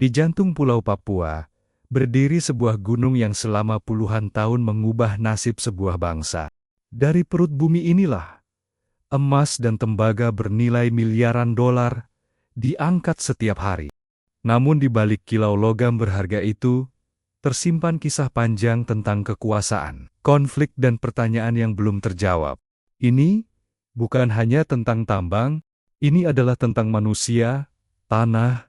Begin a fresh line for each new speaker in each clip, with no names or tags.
Di jantung Pulau Papua, berdiri sebuah gunung yang selama puluhan tahun mengubah nasib sebuah bangsa. Dari perut bumi inilah, emas dan tembaga bernilai miliaran dolar diangkat setiap hari. Namun di balik kilau logam berharga itu, tersimpan kisah panjang tentang kekuasaan, konflik dan pertanyaan yang belum terjawab. Ini bukan hanya tentang tambang, ini adalah tentang manusia, tanah,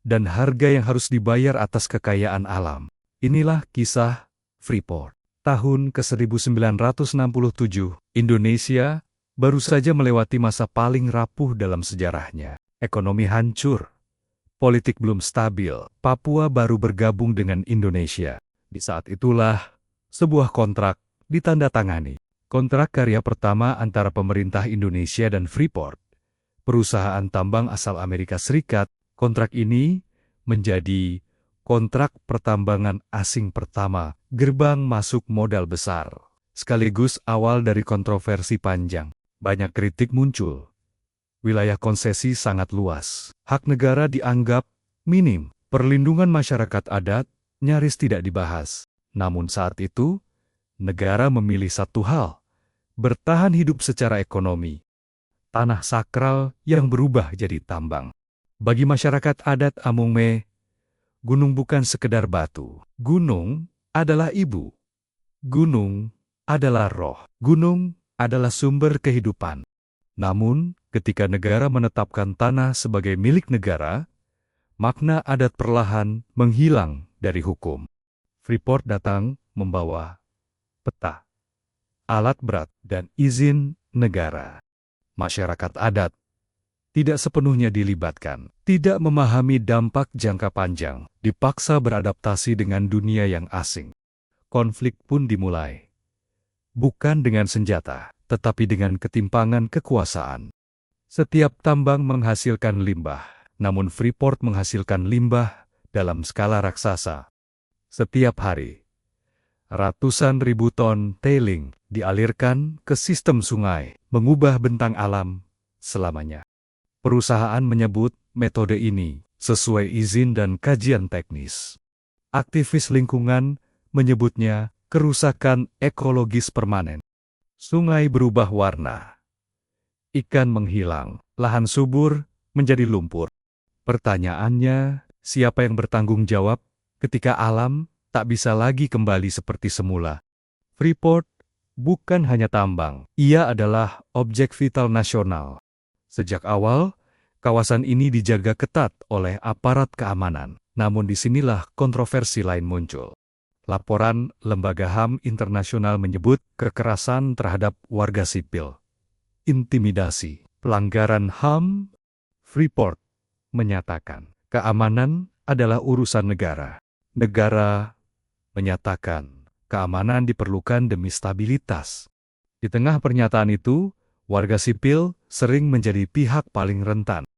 dan harga yang harus dibayar atas kekayaan alam. Inilah kisah Freeport. Tahun ke-1967, Indonesia baru saja melewati masa paling rapuh dalam sejarahnya. Ekonomi hancur, politik belum stabil, Papua baru bergabung dengan Indonesia. Di saat itulah, sebuah kontrak ditandatangani. Kontrak karya pertama antara pemerintah Indonesia dan Freeport, perusahaan tambang asal Amerika Serikat. Kontrak ini menjadi kontrak pertambangan asing pertama, gerbang masuk modal besar, sekaligus awal dari kontroversi panjang. Banyak kritik muncul. Wilayah konsesi sangat luas. Hak negara dianggap minim. Perlindungan masyarakat adat nyaris tidak dibahas. Namun saat itu, negara memilih satu hal, bertahan hidup secara ekonomi. Tanah sakral yang berubah jadi tambang. Bagi masyarakat adat Amungme, gunung bukan sekedar batu. Gunung adalah ibu. Gunung adalah roh. Gunung adalah sumber kehidupan. Namun, ketika negara menetapkan tanah sebagai milik negara, makna adat perlahan menghilang dari hukum. Freeport datang membawa peta, alat berat, dan izin negara. Masyarakat adat tidak sepenuhnya dilibatkan, tidak memahami dampak jangka panjang, dipaksa beradaptasi dengan dunia yang asing. Konflik pun dimulai. Bukan dengan senjata, tetapi dengan ketimpangan kekuasaan. Setiap tambang menghasilkan limbah, namun Freeport menghasilkan limbah dalam skala raksasa. Setiap hari, ratusan ribu ton tailing dialirkan ke sistem sungai, mengubah bentang alam selamanya. Perusahaan menyebut metode ini sesuai izin dan kajian teknis. Aktivis lingkungan menyebutnya kerusakan ekologis permanen. Sungai berubah warna, ikan menghilang, lahan subur menjadi lumpur. Pertanyaannya, siapa yang bertanggung jawab ketika alam tak bisa lagi kembali seperti semula? Freeport bukan hanya tambang, ia adalah objek vital nasional. Sejak awal, kawasan ini dijaga ketat oleh aparat keamanan. Namun disinilah kontroversi lain muncul. Laporan Lembaga HAM Internasional menyebut kekerasan terhadap warga sipil, intimidasi, pelanggaran HAM. Freeport menyatakan keamanan adalah urusan negara. Negara menyatakan keamanan diperlukan demi stabilitas. Di tengah pernyataan itu, warga sipil sering menjadi pihak paling rentan.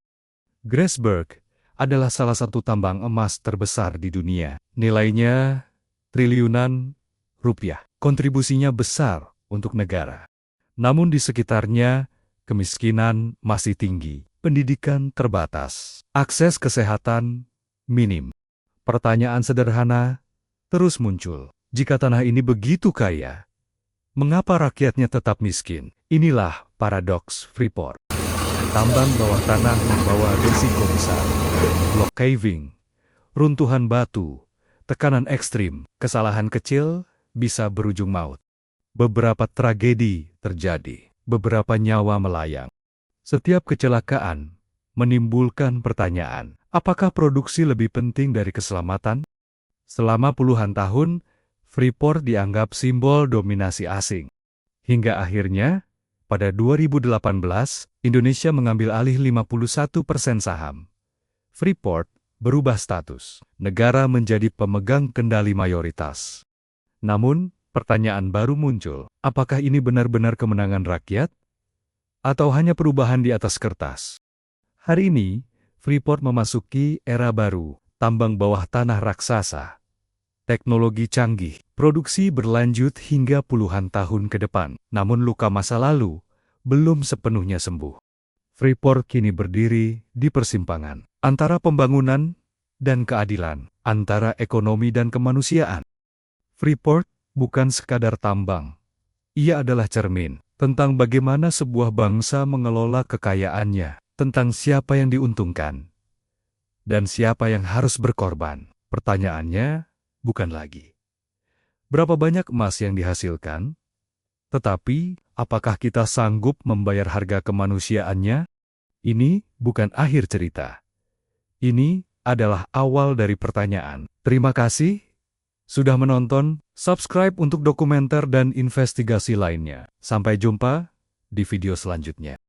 Grasberg adalah salah satu tambang emas terbesar di dunia. Nilainya triliunan rupiah. Kontribusinya besar untuk negara. Namun di sekitarnya, kemiskinan masih tinggi. Pendidikan terbatas. Akses kesehatan minim. Pertanyaan sederhana terus muncul. Jika tanah ini begitu kaya, mengapa rakyatnya tetap miskin? Inilah paradoks Freeport. Tambang bawah tanah membawa risiko besar. Block caving, runtuhan batu, tekanan ekstrim, kesalahan kecil bisa berujung maut. Beberapa tragedi terjadi, beberapa nyawa melayang. Setiap kecelakaan menimbulkan pertanyaan, apakah produksi lebih penting dari keselamatan? Selama puluhan tahun, Freeport dianggap simbol dominasi asing. Hingga akhirnya, pada 2018, Indonesia mengambil alih 51% saham. Freeport berubah status. Negara menjadi pemegang kendali mayoritas. Namun, pertanyaan baru muncul. Apakah ini benar-benar kemenangan rakyat? Atau hanya perubahan di atas kertas? Hari ini, Freeport memasuki era baru. Tambang bawah tanah raksasa. Teknologi canggih. Produksi berlanjut hingga puluhan tahun ke depan. Namun luka masa lalu belum sepenuhnya sembuh. Freeport kini berdiri di persimpangan antara pembangunan dan keadilan antara ekonomi dan kemanusiaan. Freeport bukan sekadar tambang. Ia adalah cermin tentang bagaimana sebuah bangsa mengelola kekayaannya, tentang siapa yang diuntungkan dan siapa yang harus berkorban. Pertanyaannya bukan lagi berapa banyak emas yang dihasilkan, tetapi apakah kita sanggup membayar harga kemanusiaannya? Ini bukan akhir cerita. Ini adalah awal dari pertanyaan. Terima kasih sudah menonton. Subscribe untuk dokumenter dan investigasi lainnya. Sampai jumpa di video selanjutnya.